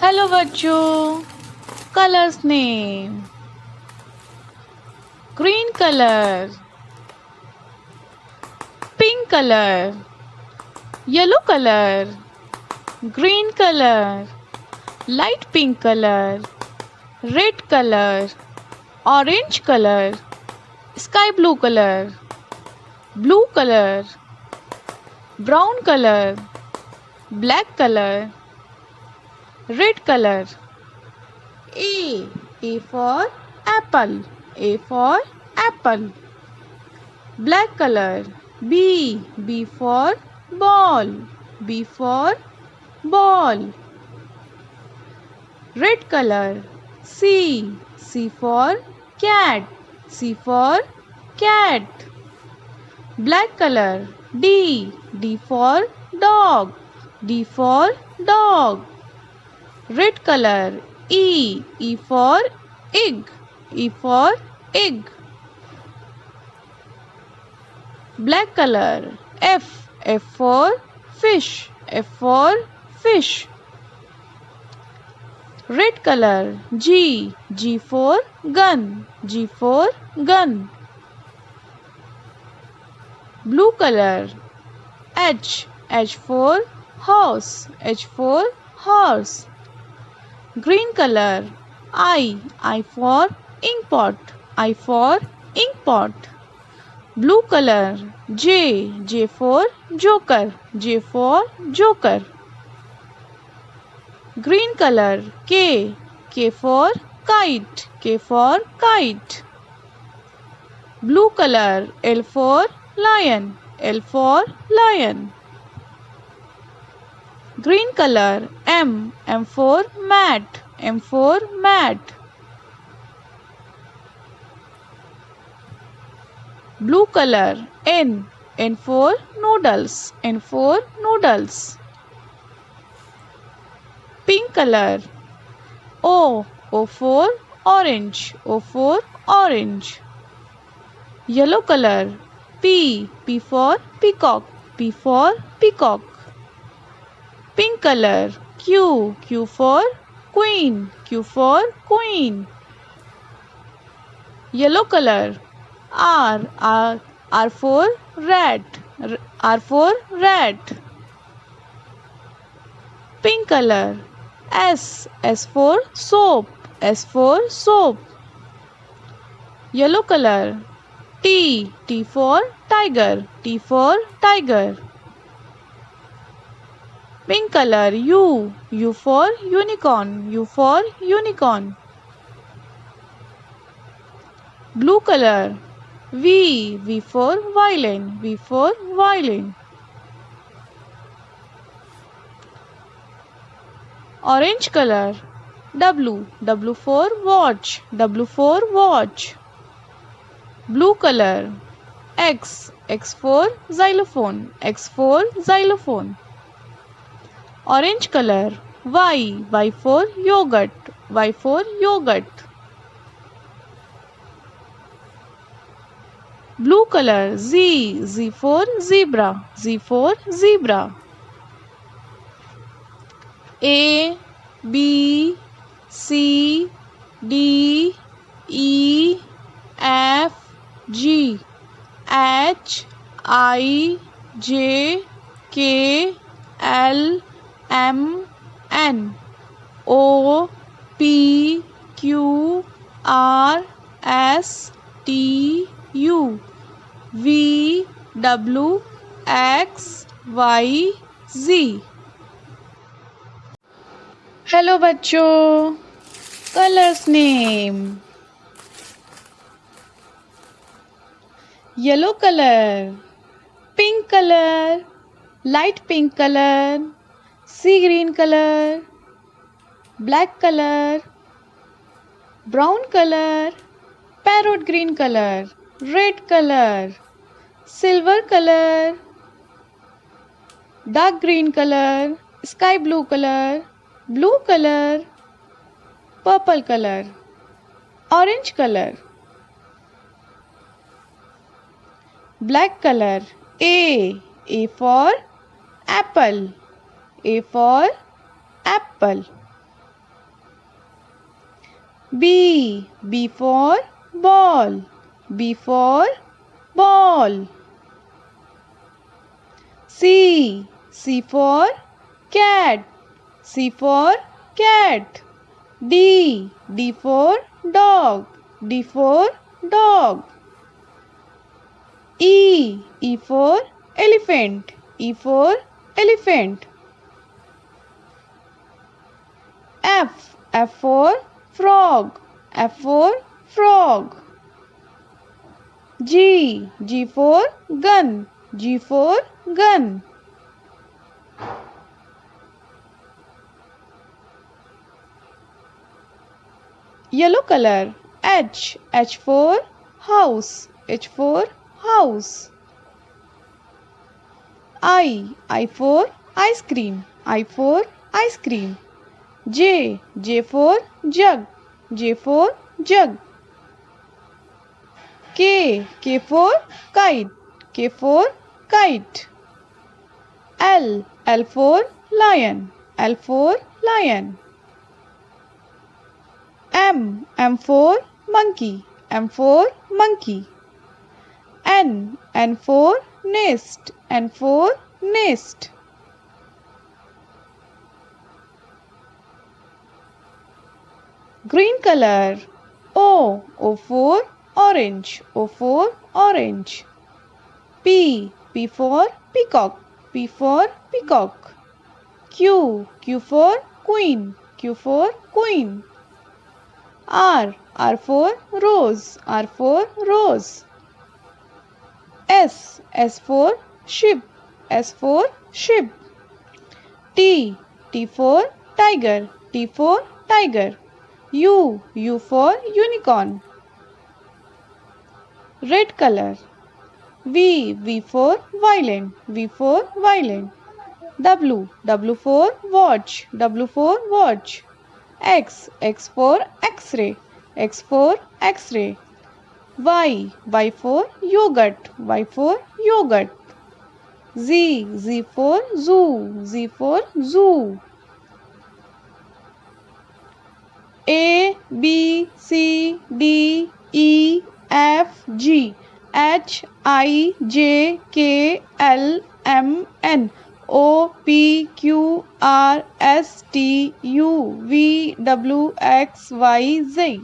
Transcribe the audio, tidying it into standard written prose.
Hello बच्चों, colours name green colour, pink colour, yellow colour, green colour, light pink colour, red colour, orange colour, sky blue colour, blue colour, brown colour, black colour, red colour. A for apple. A for apple. Black color. B for ball. B for ball. Red color. C for cat. C for cat. Black color. D for dog. D for dog. Red color. E for egg. E for egg. Black color. F for fish. F for fish. Red color. G for gun. G for gun. Blue color. H for horse. H for horse. Green color. I for ink pot. I for ink pot. Blue color. J for joker. J for joker. Green color. K for kite. K for kite. Blue color. L for lion. L for lion. Green color. M for mat. M for mat. Blue color. N for noodles. N for noodles. Pink color. O for orange. O for orange. Yellow color. P for peacock. P for peacock. Pink color. Q for queen. Q for queen. Yellow color. R for rat. R for rat. Pink color. S for soap. S for soap. Yellow color. T for tiger. T for tiger. Pink color. U for unicorn. U for unicorn. Blue color. V for violin. V for violin. Orange color. W for watch. W for watch. Blue color. X for xylophone. X for xylophone. Orange color. Y for yogurt. Y for yogurt. Blue color. Z for zebra. Z for zebra. A B C D E F G H I J K L M N O P Q R S T U V W X Y Z. Hello बच्चों, colours name yellow colour, pink colour, light pink colour, sea green colour, black colour, brown colour, parrot green colour, red colour, silver colour, dark green colour, sky blue colour, blue colour, purple colour, orange colour, black colour. A for apple. A for apple. B for ball. B for ball. C for cat. C for cat. D for dog. D for dog. E for elephant. E for elephant. F for frog. F for frog. G for gun. G for gun. Yellow color. H for house. H for house. I for ice cream. I for ice cream. J for jug. J for jug. K for kite. K for kite. L for lion. L for lion. M for monkey. M for monkey. N for nest. N for nest. Green color. O for orange. O for orange. P for peacock. P for peacock. Q for queen. Q for queen. R for rose. R for rose. S for ship. S for ship. T for tiger. T for tiger. U for unicorn. Red color. V for violin. V for violin. W for watch. W for watch. X for X-ray. X for X-ray. Y for yogurt. Y for yogurt. Z for zoo. Z for zoo. A B C D E F G H I J K L M N O P Q R S T U V W X Y Z.